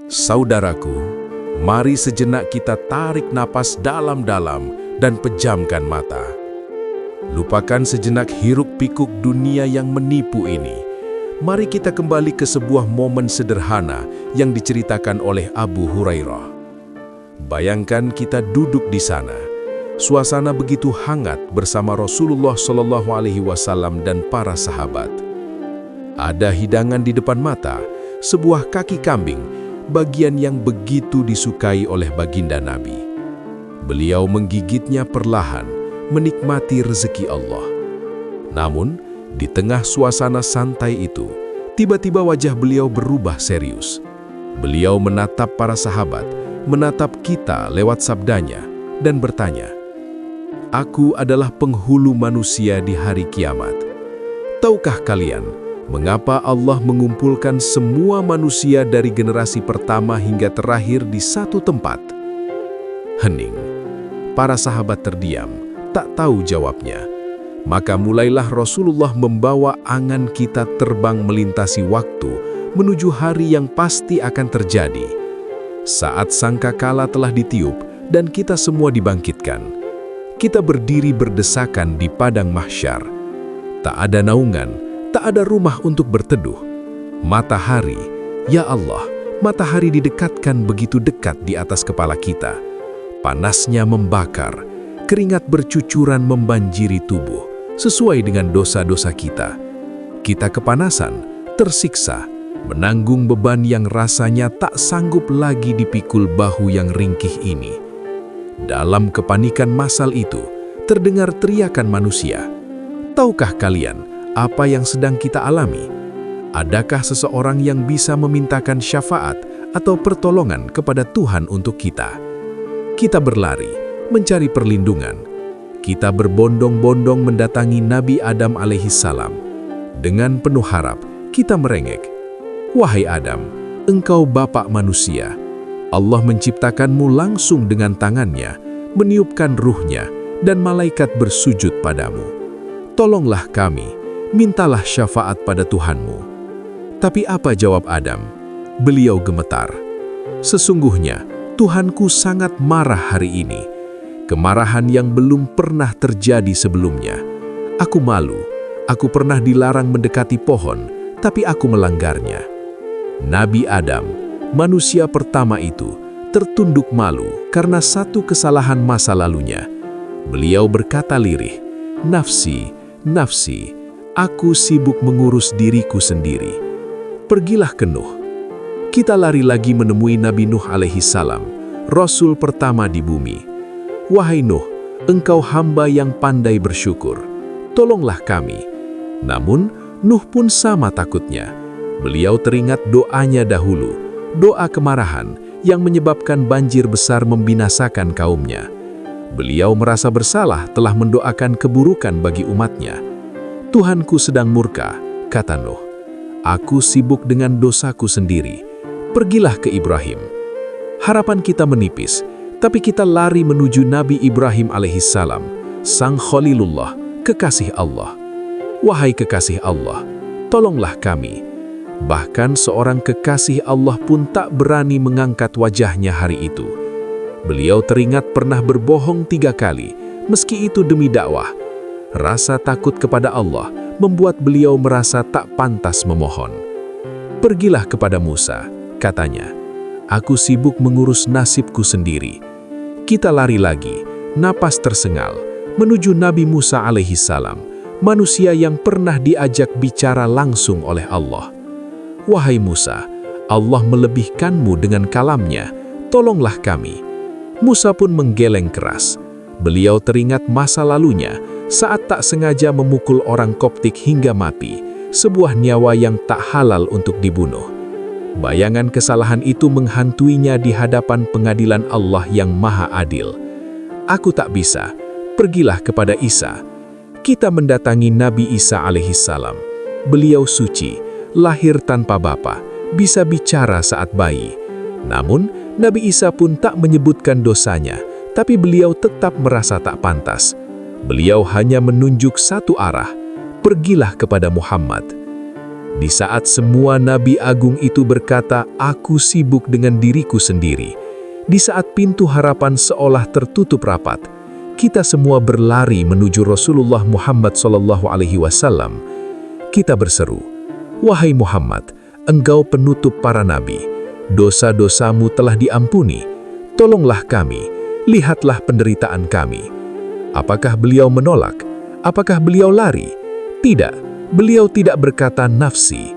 Saudaraku, mari sejenak kita tarik napas dalam-dalam dan pejamkan mata. Lupakan sejenak hiruk-pikuk dunia yang menipu ini. Mari kita kembali ke sebuah momen sederhana yang diceritakan oleh Abu Hurairah. Bayangkan kita duduk di sana. Suasana begitu hangat bersama Rasulullah SAW dan para sahabat. Ada hidangan di depan mata, sebuah kaki kambing, bagian yang begitu disukai oleh baginda Nabi. Beliau menggigitnya perlahan, menikmati rezeki Allah. Namun, di tengah suasana santai itu, tiba-tiba wajah beliau berubah serius. Beliau menatap para sahabat, menatap kita lewat sabdanya, dan bertanya, "Aku adalah penghulu manusia di hari kiamat. Tahukah kalian, mengapa Allah mengumpulkan semua manusia dari generasi pertama hingga terakhir di satu tempat?" Hening. Para sahabat terdiam, tak tahu jawabnya. Maka mulailah Rasulullah membawa angan kita terbang melintasi waktu menuju hari yang pasti akan terjadi. Saat sangkakala telah ditiup dan kita semua dibangkitkan, kita berdiri berdesakan di padang mahsyar. Tak ada naungan, tak ada rumah untuk berteduh. Matahari, ya Allah, matahari didekatkan begitu dekat di atas kepala kita. Panasnya membakar, keringat bercucuran membanjiri tubuh, sesuai dengan dosa-dosa kita. Kita kepanasan, tersiksa, menanggung beban yang rasanya tak sanggup lagi dipikul bahu yang ringkih ini. Dalam kepanikan massal itu, terdengar teriakan manusia. Tahukah kalian apa yang sedang kita alami? Adakah seseorang yang bisa memintakan syafaat atau pertolongan kepada Tuhan untuk kita? Kita berlari, mencari perlindungan. Kita berbondong-bondong mendatangi Nabi Adam alaihissalam. Dengan penuh harap, kita merengek, "Wahai Adam, engkau bapak manusia. Allah menciptakanmu langsung dengan tangannya, meniupkan ruhnya, dan malaikat bersujud padamu. Tolonglah kami, mintalah syafaat pada Tuhanmu." Tapi apa jawab Adam? Beliau gemetar. "Sesungguhnya, Tuhanku sangat marah hari ini. Kemarahan yang belum pernah terjadi sebelumnya. Aku malu, aku pernah dilarang mendekati pohon, tapi aku melanggarnya." Nabi Adam, manusia pertama itu, tertunduk malu karena satu kesalahan masa lalunya. Beliau berkata lirih, "Nafsi, nafsi, aku sibuk mengurus diriku sendiri. Pergilah ke Nuh." Kita lari lagi menemui Nabi Nuh alaihissalam, Rasul pertama di bumi. "Wahai Nuh, engkau hamba yang pandai bersyukur. Tolonglah kami." Namun, Nuh pun sama takutnya. Beliau teringat doanya dahulu, doa kemarahan yang menyebabkan banjir besar membinasakan kaumnya. Beliau merasa bersalah telah mendoakan keburukan bagi umatnya. "Tuhanku sedang murka," kata Nuh. "Aku sibuk dengan dosaku sendiri. Pergilah ke Ibrahim." Harapan kita menipis, tapi kita lari menuju Nabi Ibrahim alaihissalam, sang Khalilullah, kekasih Allah. "Wahai kekasih Allah, tolonglah kami." Bahkan seorang kekasih Allah pun tak berani mengangkat wajahnya hari itu. Beliau teringat pernah berbohong 3 kali, meski itu demi dakwah. Rasa takut kepada Allah membuat beliau merasa tak pantas memohon. "Pergilah kepada Musa," katanya. "Aku sibuk mengurus nasibku sendiri." Kita lari lagi, napas tersengal, menuju Nabi Musa alaihissalam, manusia yang pernah diajak bicara langsung oleh Allah. "Wahai Musa, Allah melebihkanmu dengan kalamnya, tolonglah kami." Musa pun menggeleng keras. Beliau teringat masa lalunya saat tak sengaja memukul orang Koptik hingga mati, sebuah nyawa yang tak halal untuk dibunuh. Bayangan kesalahan itu menghantuinya di hadapan pengadilan Allah yang maha adil. "Aku tak bisa, pergilah kepada Isa." Kita mendatangi Nabi Isa alaihissalam. Beliau suci, lahir tanpa bapa, bisa bicara saat bayi. Namun, Nabi Isa pun tak menyebutkan dosanya, tapi beliau tetap merasa tak pantas. Beliau hanya menunjuk satu arah, "Pergilah kepada Muhammad." Di saat semua nabi agung itu berkata, "Aku sibuk dengan diriku sendiri." Di saat pintu harapan seolah tertutup rapat, kita semua berlari menuju Rasulullah Muhammad SAW. Kita berseru, "Wahai Muhammad, engkau penutup para nabi. Dosa-dosamu telah diampuni. Tolonglah kami, lihatlah penderitaan kami." Apakah beliau menolak? Apakah beliau lari? Tidak, beliau tidak berkata nafsi.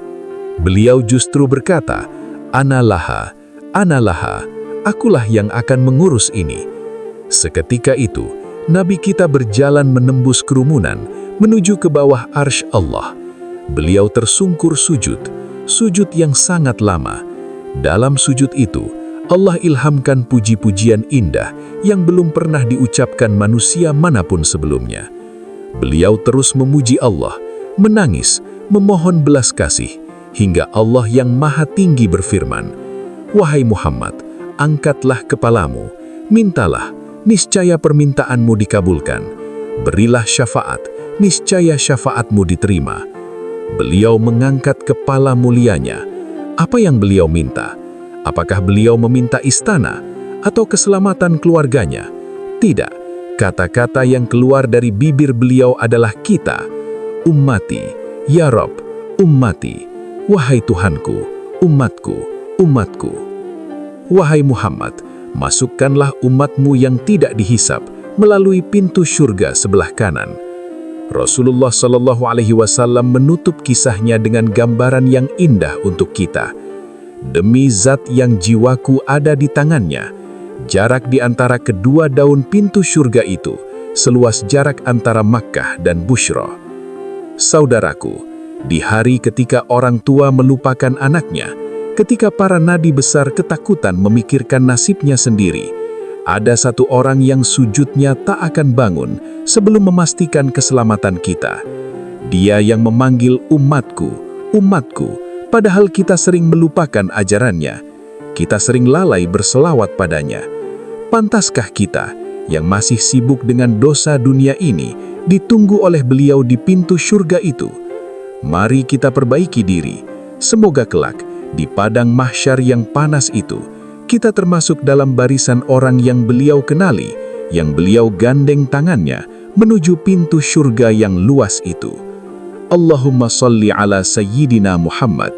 Beliau justru berkata, "Ana laha, akulah yang akan mengurus ini." Seketika itu, Nabi kita berjalan menembus kerumunan, menuju ke bawah arsy Allah. Beliau tersungkur sujud yang sangat lama. Dalam sujud itu, Allah ilhamkan puji-pujian indah yang belum pernah diucapkan manusia manapun sebelumnya. Beliau terus memuji Allah, menangis, memohon belas kasih, hingga Allah yang Maha Tinggi berfirman, "Wahai Muhammad, angkatlah kepalamu, mintalah, niscaya permintaanmu dikabulkan. Berilah syafaat, niscaya syafaatmu diterima." Beliau mengangkat kepala mulianya. Apa yang beliau minta? Apakah beliau meminta istana atau keselamatan keluarganya? Tidak. Kata-kata yang keluar dari bibir beliau adalah kita. "Ummati, ya Rob, ummati. Wahai Tuhanku, umatku, umatku. Wahai Muhammad, masukkanlah umatmu yang tidak dihisap melalui pintu surga sebelah kanan." Rasulullah SAW menutup kisahnya dengan gambaran yang indah untuk kita. "Demi zat yang jiwaku ada di tangannya, jarak di antara kedua daun pintu surga itu seluas jarak antara Makkah dan Bushra." Saudaraku, di hari ketika orang tua melupakan anaknya, ketika para nabi besar ketakutan memikirkan nasibnya sendiri, ada satu orang yang sujudnya tak akan bangun sebelum memastikan keselamatan kita. Dia yang memanggil umatku, umatku, padahal kita sering melupakan ajarannya. Kita sering lalai berselawat padanya. Pantaskah kita yang masih sibuk dengan dosa dunia ini ditunggu oleh beliau di pintu surga itu? Mari kita perbaiki diri. Semoga kelak di padang mahsyar yang panas itu, kita termasuk dalam barisan orang yang beliau kenali, yang beliau gandeng tangannya menuju pintu surga yang luas itu. Allahumma salli ala Sayyidina Muhammad.